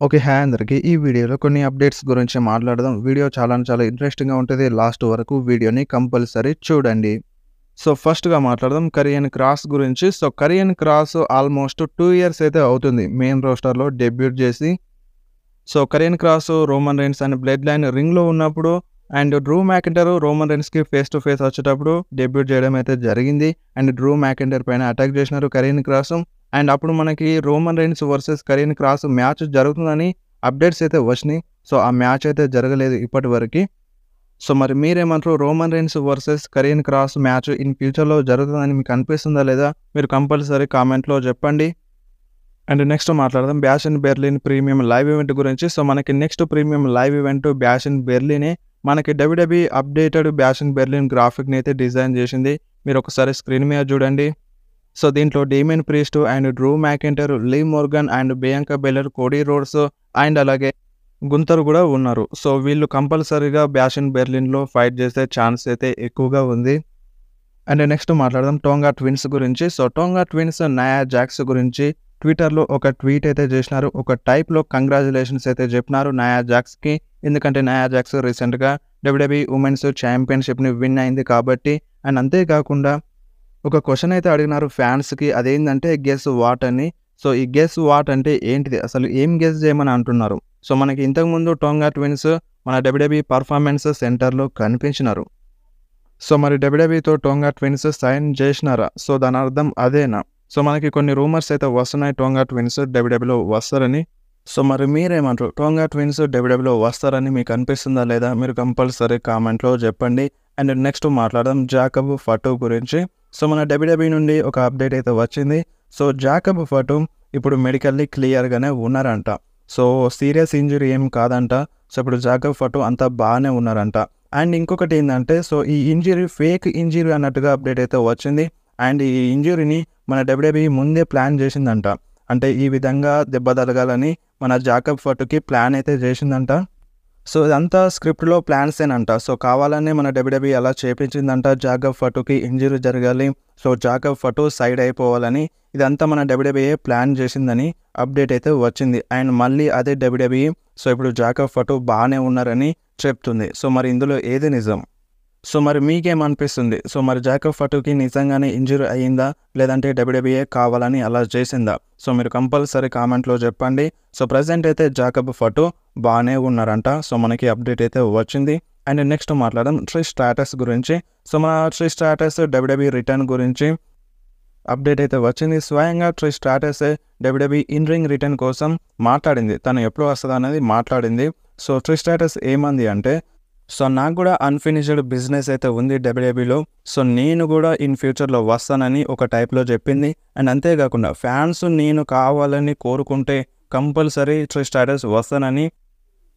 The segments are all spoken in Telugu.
ఓకే. హాయ్ అందరికి. ఈ వీడియోలో కొన్ని అప్డేట్స్ గురించి మాట్లాడదాం. వీడియో చాలా ఇంట్రెస్టింగ్‌గా ఉంటది. లాస్ట్ వరకు వీడియోని కంపల్సరీ చూడండి. సో, ఫస్ట్‌గా మాట్లాడదాం కరియన్ క్రాస్ గురించి. So, Karrion Kross almost 2 years అయితే అవుతుంది మెయిన్ రోస్టర్‌లో డెబ్యూట్ చేసి. So, Karrion Kross, Roman Reigns and Bloodline రింగ్‌లో ఉన్నప్పుడు అండ్ డ్రూ మ్యాకింటైర్ రోమన్ రైన్స్‌కి ఫేస్ టు ఫేస్ వచ్చేటప్పుడు డెబ్యూట్ చేయడం అయితే జరిగింది. అండ్ డ్రూ మ్యాకింటైర్ పైన అటాక్ చేసినారు కరియన్ క్రాస్. అండ్ అప్పుడు మనకి Roman Reigns versus Karrion Kross match జరుగుతుందని అప్డేట్స్ అయితే వచ్చినాయి. సో, ఆ మ్యాచ్ అయితే జరగలేదు ఇప్పటివరకి. సో, మరి మీరేమంటారు? Roman Reigns versus Karrion Kross match in ఫ్యూచర్‌లో జరుగుతుందని మీకు అనిపిస్తుందా లేదా? మీరు కంపల్సరీ కామెంట్‌లో చెప్పండి. అండ్ నెక్స్ట్ మాట్లాడదాం Bash in Berlin premium live event గురించి. సో, మనకి next premium live event Bash in బెర్లినే. మనకి WWE updated Bash in Berlin గ్రాఫిక్‌ని అయితే డిజైన్ చేసింది. మీరు ఒకసారి స్క్రీన్ మీద చూడండి. సో, దీంట్లో Damian Priest and Drew McIntyre, Liv Morgan and Bianca Belair, Cody Rhodes and అలాగే గుంతర్ కూడా ఉన్నారు. సో, వీళ్ళు కంపల్సరీగా బ్యాష్ ఇన్ బెర్లిన్‌లో ఫైట్ చేసే ఛాన్స్ అయితే ఎక్కువగా ఉంది. అండ్ నెక్స్ట్ మాట్లాడదాం టోంగా ట్విన్స్ గురించి. So, Tonga twins Nia Jax గురించి ట్విట్టర్‌లో ఒక ట్వీట్ అయితే చేసినారు. ఒక టైప్‌లో కంగ్రాచ్యులేషన్స్ అయితే చెప్పినారు నయా జాక్స్‌కి. ఎందుకంటే నయా జాక్స్ రీసెంట్‌గా డబ్ల్యూడబ్ల్యూఈ ఉమెన్స్ ఛాంపియన్‌షిప్‌ని విన్ అయింది కాబట్టి. అండ్ అంతేకాకుండా ఒక క్వెషన్ అయితే అడిగినారు ఫ్యాన్స్‌కి. అదేంటంటే గెస్ వాట్ అని. సో, ఈ గెస్ వాట్ అంటే ఏంటిది? అసలు ఏం గెస్ చేయమని అంటున్నారు. సో, మనకి ఇంతకుముందు టోంగా ట్విన్స్ మన డబ్ల్యూడబ్ల్యూఈ పర్ఫార్మెన్స్ సెంటర్‌లో కనిపించినారు. సో, మరి డబ్ల్యూడబ్ల్యూఈతో టోంగా ట్విన్స్ సైన్ చేసినారా? సో, దాని అర్థం అదేనా? సో, మనకి కొన్ని రూమర్స్ అయితే వస్తున్నాయి టోంగా ట్విన్స్ డబ్ల్యూడబ్ల్యూఈలో వస్తారని. సో, మరి మీరేమంటారు? టోంగా ట్విన్స్ డబ్ల్యూడబ్ల్యూఈలో వస్తారని మీకు అనిపిస్తుందా లేదా? మీరు కంపల్సరీ కామెంట్‌లో చెప్పండి. అండ్ నెక్స్ట్ మాట్లాడదాం జాకబ్ ఫటు గురించి. సో, మన డబ్ల్యూడబ్ల్యూఈ నుండి ఒక అప్డేట్ అయితే వచ్చింది. సో, జాకబ్ ఫటు ఇప్పుడు మెడికల్లీ క్లియర్‌గానే ఉన్నారంట. సో, సీరియస్ ఇంజ్యూరీ ఏం కాదంట. సో, ఇప్పుడు జాకబ్ ఫటు అంతా బాగానే ఉన్నారంట. అండ్ ఇంకొకటి ఏందంటే సో, ఈ ఇంజ్యూరీ ఫేక్ ఇంజ్యూరీ అన్నట్టుగా అప్డేట్ అయితే వచ్చింది. అండ్ ఈ ఇంజ్యూరీని మన డబ్ల్యూడబ్ల్యూఈ ముందే ప్లాన్ చేసిందంట. అంటే ఈ విధంగా దెబ్బ తలగాలని మన జాకబ్ ఫటుకి ప్లాన్ అయితే చేసిందంట. సో, ఇదంతా స్క్రిప్ట్‌లో ప్లాన్సేనంట. సో, కావాలనే మన డబ్ల్యూడబ్ల్యూఈ అలా చేపించిందంట. జాకబ్ ఫటుకి ఇంజ్యూరీ జరగాలి. సో, జాకబ్ ఫటు సైడ్ అయిపోవాలని ఇదంతా మన డబ్ల్యూడబ్ల్యూఈ ప్లాన్ చేసిందని అప్డేట్ అయితే వచ్చింది. అండ్ మళ్ళీ అదే డబ్ల్యూడబ్ల్యూఈ సో, ఇప్పుడు జాకబ్ ఫటు బాగానే ఉన్నారని చెప్తుంది. సో, మరి ఇందులో ఏది నిజం? సో, మరి మీకేమనిపిస్తుంది? సో, మరి జాకబ్ ఫటుకి నిజంగానే ఇంజ్యూరీ అయ్యిందా? లేదంటే డబ్ల్యూడబ్ల్యూఈ కావాలని అలా చేసిందా? సో, మీరు కంపల్సరీ కామెంట్‌లో చెప్పండి. సో, ప్రెజెంట్ అయితే జాకబ్ ఫటు బాగానే ఉన్నారంట. సో, మనకి అప్డేట్ అయితే వచ్చింది. అండ్ నెక్స్ట్ మాట్లాడదాం ట్రిష్ స్ట్రాటస్ గురించి. సో, మన ట్రిష్ స్ట్రాటస్ డబ్ల్యూడబ్ల్యూఈ రిటర్న్ గురించి అప్డేట్ అయితే వచ్చింది. స్వయంగా ట్రిష్ స్ట్రాటసే డబ్ల్యూడబ్ల్యూఈ ఇన్ రింగ్ రిటర్న్ కోసం మాట్లాడింది. తను ఎప్పుడు వస్తదనేది మాట్లాడింది. సో, ట్రిష్ స్ట్రాటస్ ఏమంది అంటే సో, నాకు కూడా అన్‌ఫినిష్డ్ బిజినెస్ అయితే ఉంది డబ్ల్యూడబ్ల్యూఈలో. సో, నేను కూడా ఇన్ ఫ్యూచర్‌లో వస్తానని ఒక టైప్‌లో చెప్పింది. అండ్ అంతేకాకుండా ఫ్యాన్స్ నేను కావాలని కోరుకుంటే కంపల్సరీ ట్రిష్ స్ట్రాటస్ వస్తానని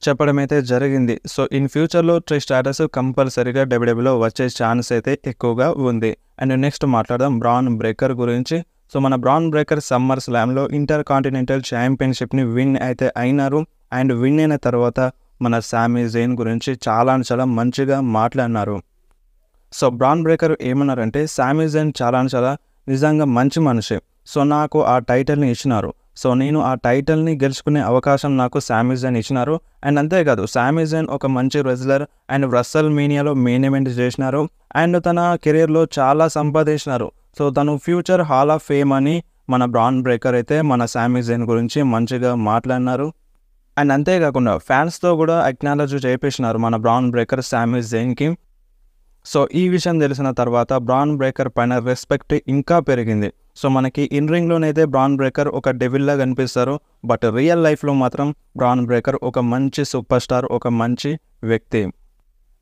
చెప్పడం అయితే జరిగింది. సో, ఇన్ ఫ్యూచర్‌లో ట్రిష్ స్ట్రాటస్ కంపల్సరీగా డబ్ల్యూడబ్ల్యూఈలో వచ్చే ఛాన్స్ అయితే ఎక్కువగా ఉంది. అండ్ నెక్స్ట్ మాట్లాడదాం బ్రాన్ బ్రేకర్ గురించి. సో, మన బ్రాన్ బ్రేకర్ సమ్మర్ స్లామ్‌లో ఇంటర్ కాంటినెంటల్ ఛాంపియన్‌షిప్‌ని విన్ అయితే అయినారు. అండ్ విన్ అయిన తర్వాత మన సామీ జైన్ గురించి చాలా మంచిగా మాట్లాడినారు. సో, బ్రాన్ బ్రేకర్ ఏమన్నారంటే సామీ జైన్ చాలా నిజంగా మంచి మనిషి. సో, నాకు ఆ టైటిల్‌ని ఇచ్చినారు. సో, నేను ఆ టైటిల్‌ని గెలుచుకునే అవకాశం నాకు సామీ జైన్ ఇచ్చినారు. అండ్ అంతేకాదు సామీ జైన్ ఒక మంచి రెజ్లర్ అండ్ రస్సల్ మీనియాలో మెయిన్ ఈవెంట్ చేసినారు. అండ్ తన కెరీర్‌లో చాలా సంపాదించినారు. సో, తను ఫ్యూచర్ హాల్ ఆఫ్ ఫేమ్ అని మన బ్రాన్ బ్రేకర్ అయితే మన సామీ జైన్ గురించి మంచిగా మాట్లాడినారు. అండ్ అంతేకాకుండా ఫ్యాన్స్‌తో కూడా అక్నాలెడ్జ్ చేపించినారు మన బ్రాన్ బ్రేకర్ సామీ జైన్‌కి. సో, ఈ విషయం తెలిసిన తర్వాత బ్రాన్ బ్రేకర్ పైన రెస్పెక్ట్ ఇంకా పెరిగింది. సో, మనకి ఇన్ రింగ్‌లోనైతే బ్రాన్ బ్రేకర్ ఒక డెవిల్‌లా కనిపిస్తారు. బట్ రియల్ లైఫ్‌లో మాత్రం బ్రాన్ బ్రేకర్ ఒక మంచి సూపర్ స్టార్, ఒక మంచి వ్యక్తి.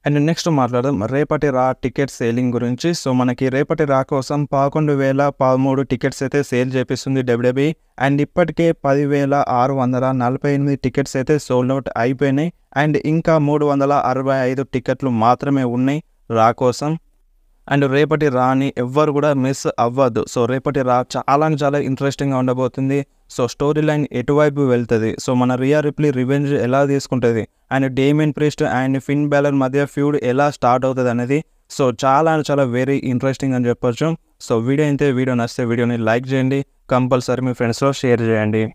అండ్ నెక్స్ట్ మాట్లాడదాం రేపటి రా టికెట్ సేలింగ్ గురించి. సో, మనకి రేపటి రా కోసం 11,013 టికెట్స్ అయితే సేల్ చేపిస్తుంది డబ్ల్యూడబ్ల్యూఈ. అండ్ ఇప్పటికే 10,648 టికెట్స్ అయితే సోల్డ్ అవుట్ అయిపోయినాయి. అండ్ ఇంకా 365 టికెట్లు మాత్రమే ఉన్నాయి రా కోసం. అండ్ రేపటి రాని ఎవ్వరు కూడా మిస్ అవ్వద్దు. సో, రేపటి రా చాలా ఇంట్రెస్టింగ్‌గా ఉండబోతుంది. సో, స్టోరీ లైన్ ఎటువైపు వెళ్తుంది? సో, మన రియా రిప్లీ రివెంజ్ ఎలా తీసుకుంటుంది? And Damian Priest and Finn Balor మధ్య ఫ్యూడ్ ఎలా స్టార్ట్ అవుతుంది అనేది సో, చాలా వెరీ ఇంట్రెస్టింగ్ అని చెప్పొచ్చు. సో, వీడియో నచ్చితే వీడియోని లైక్ చేయండి. కంపల్సరీ మీ ఫ్రెండ్స్‌లో షేర్ చేయండి.